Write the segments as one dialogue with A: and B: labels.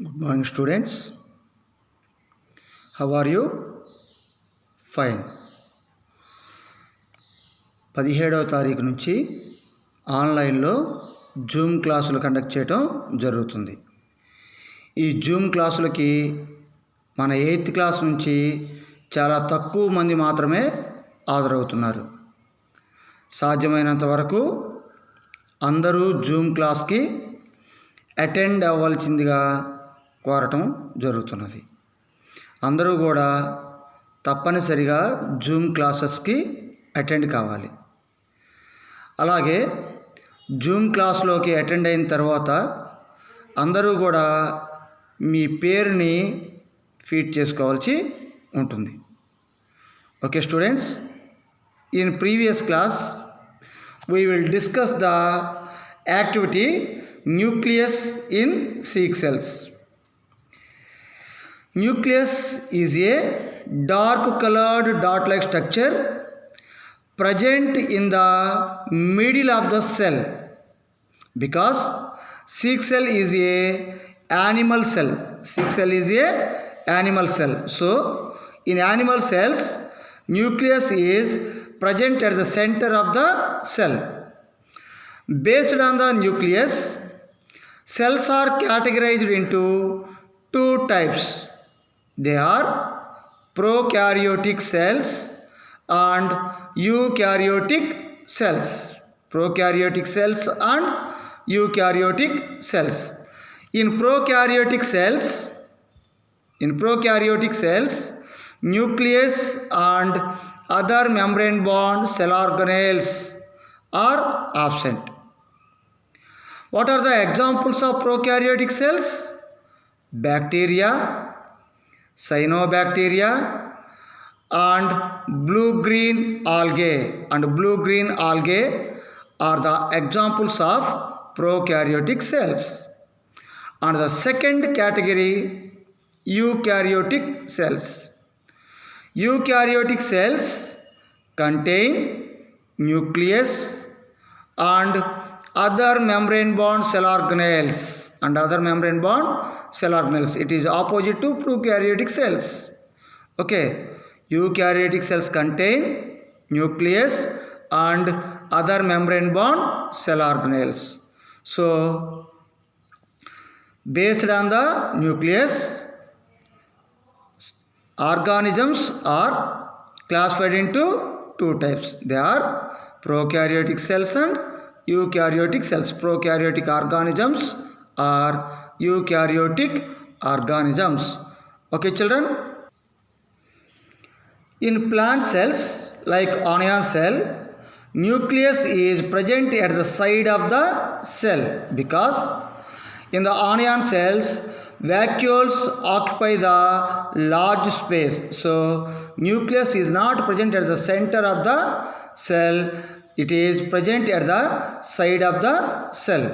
A: Good morning, students. How are you? Fine. 17వ తారీఖు నుంచి ఆన్లైన్లో జూమ్ క్లాసులు కండక్ట్ చేయడం జరుగుతుంది. ఈ జూమ్ క్లాసులకి మన 8th క్లాస్ నుంచి చాలా తక్కువ మంది మాత్రమే హాజరవుతున్నారు. సాధ్యమైనంత వరకు అందరూ జూమ్ క్లాస్కి అటెండ్ అవ్వాల్సిందిగా కోరటం జరుగుతున్నది. అందరూ కూడా తప్పనిసరిగా జూమ్ క్లాసెస్కి అటెండ్ కావాలి. అలాగే జూమ్ క్లాస్లోకి అటెండ్ అయిన తర్వాత అందరూ కూడా మీ పేరుని ఫీడ్ చేసుకోవాల్సి ఉంటుంది. Okay students, in previous class we will discuss the activity nucleus in Sikh cells. Nucleus is a dark colored dot like structure present in the middle of the cell, because Sikh cell is a animal cell. Sikh cell is a animal cell. So in animal cells, nucleus is present at the center of the cell. Based on the nucleus, cells are categorized into two types. They are prokaryotic cells and eukaryotic cells. Prokaryotic cells and eukaryotic cells. In prokaryotic cells, nucleus and other membrane bound cell organelles are absent. What are the examples of prokaryotic cells? Bacteria, cyanobacteria, and blue-green algae. And blue-green algae are the examples of prokaryotic cells. And the second category, eukaryotic cells. Eukaryotic cells contain nucleus and other membrane bound cell organelles. It is opposite to prokaryotic cells. Okay, eukaryotic cells contain nucleus and other membrane bound cell organelles. So based on the nucleus, organisms are classified into two types. They are prokaryotic cells and eukaryotic cells. Prokaryotic organisms are eukaryotic organisms. Okay children, in plant cells like onion cell, nucleus is present at the side of the cell, because in the onion cells vacuoles occupy the large space. So nucleus is not present at the center of the cell, it is present at the side of the cell.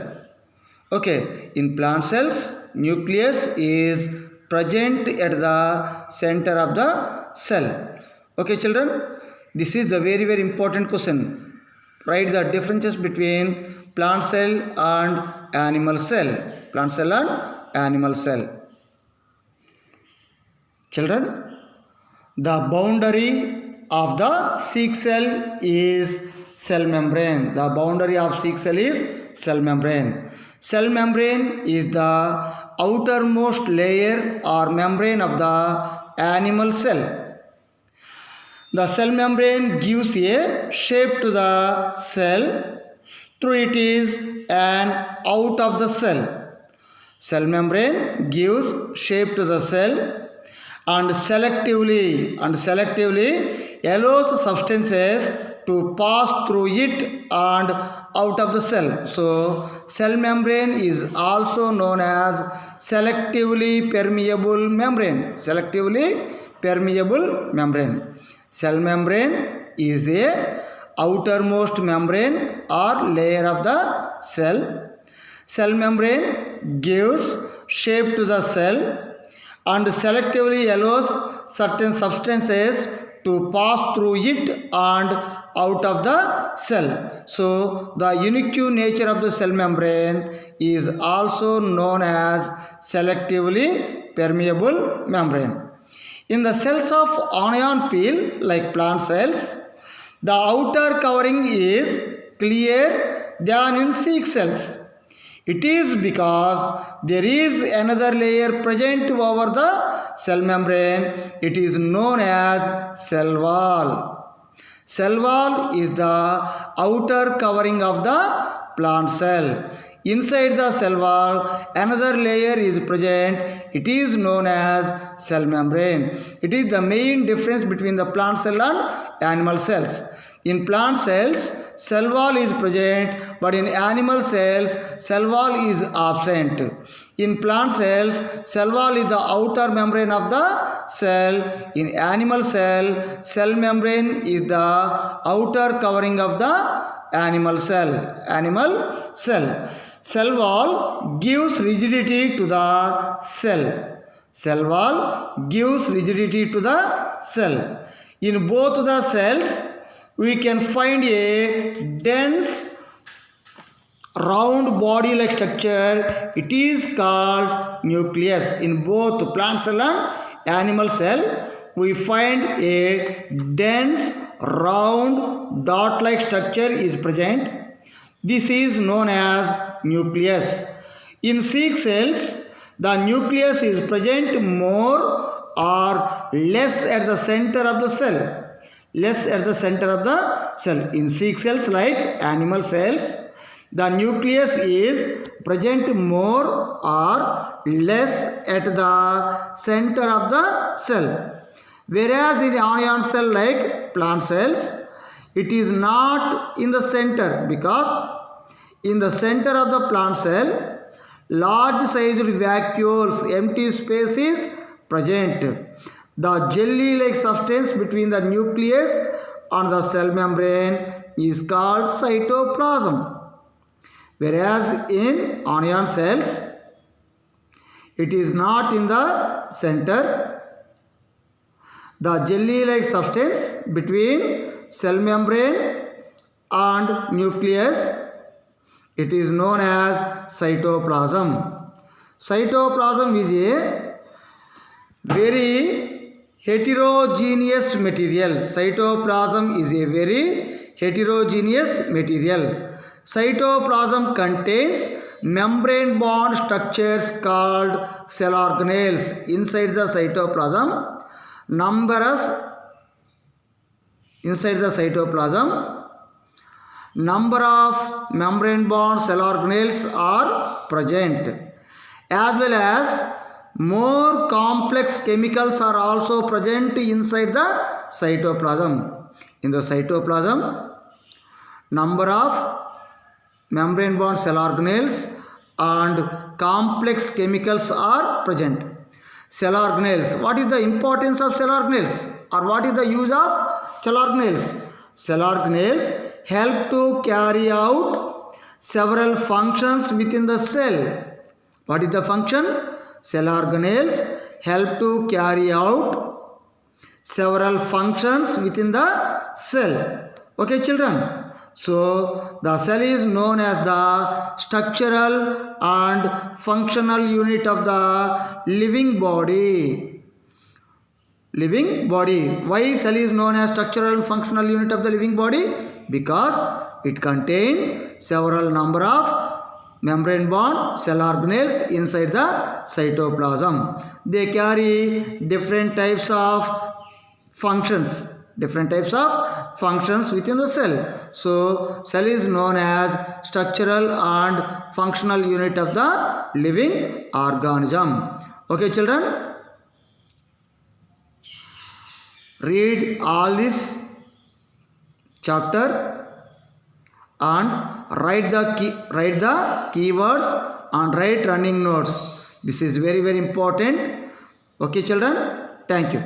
A: Okay, in plant cells, nucleus is present at the center of the cell. Okay children, this is the very important question. Write the differences between plant cell and animal cell. Plant cell and animal cell. Children, the boundary of the Sikh cell is cell membrane. The boundary of Sikh cell is cell membrane. Cell membrane is the outermost layer or membrane of the animal cell. The cell membrane gives a shape to the cell through it is an out of the cell. Cell membrane gives shape to the cell and selectively allows substances to pass through it and out of the cell. So cell membrane is also known as selectively permeable membrane. Cell membrane is a outermost membrane or layer of the cell. Cell membrane gives shape to the cell and selectively allows certain substances to pass through it and out of the cell. So the unique nature of the cell membrane is also known as selectively permeable membrane. In the cells of onion peel, like plant cells, the outer covering is clear than in seed cells. It is because there is another layer present over the cell membrane. It is known as cell wall. Cell wall is the outer covering of the plant cell. Inside the cell wall, another layer is present. It is known as cell membrane. It is the main difference between the plant cell and animal cells. In plant cells, cell wall is present, but in animal cells, cell wall is absent. In plant cells, cell wall is the outer membrane of the cell. In animal cell membrane is the outer covering of the animal cell. Cell wall gives rigidity to the cell. Cell wall gives rigidity to the cell. In both the cells, we can find a dense round body-like structure. It is called nucleus. In both plant cell and animal cell, we find a dense round dot-like structure is present. This is known as nucleus. In seed cells, the nucleus is present more or less at the center of the cell. Less at the center of the cell. In seed cells like animal cells, the nucleus is present more or less at the center of the cell. Whereas in onion cell like plant cells, it is not in the center, because in the center of the plant cell, large sized vacuoles, empty space is present. The jelly-like substance between the nucleus and the cell membrane is called cytoplasm. Whereas in onion cells, it is not in the center. The jelly-like substance between cell membrane and nucleus, it is known as cytoplasm. Cytoplasm is a very heterogeneous material. Cytoplasm is a very heterogeneous material. Cytoplasm contains membrane bond structures called cell organelles. Inside the cytoplasm, number of membrane bond cell organelles are present, as well as more complex chemicals are also present inside the cytoplasm. In the cytoplasm, number of membrane bond cell organelles and complex chemicals are present. Cell organelles. What is the importance of cell organelles, or what is the use of cell organelles? Cell organelles help to carry out several functions within the cell. What is the function? Cell organelles help to carry out several functions within the cell. Okay, children? So, the cell is known as the structural and functional unit of the living body. Why cell is known as structural and functional unit of the living body? Because it contains several number of membrane bond cell organelles inside the cytoplasm. They carry different types of functions within the cell. So, cell is known as structural and functional unit of the living organism. Okay, children? Read all this chapter and write the keywords and write running notes. This is very, very important. Okay, children? Thank you.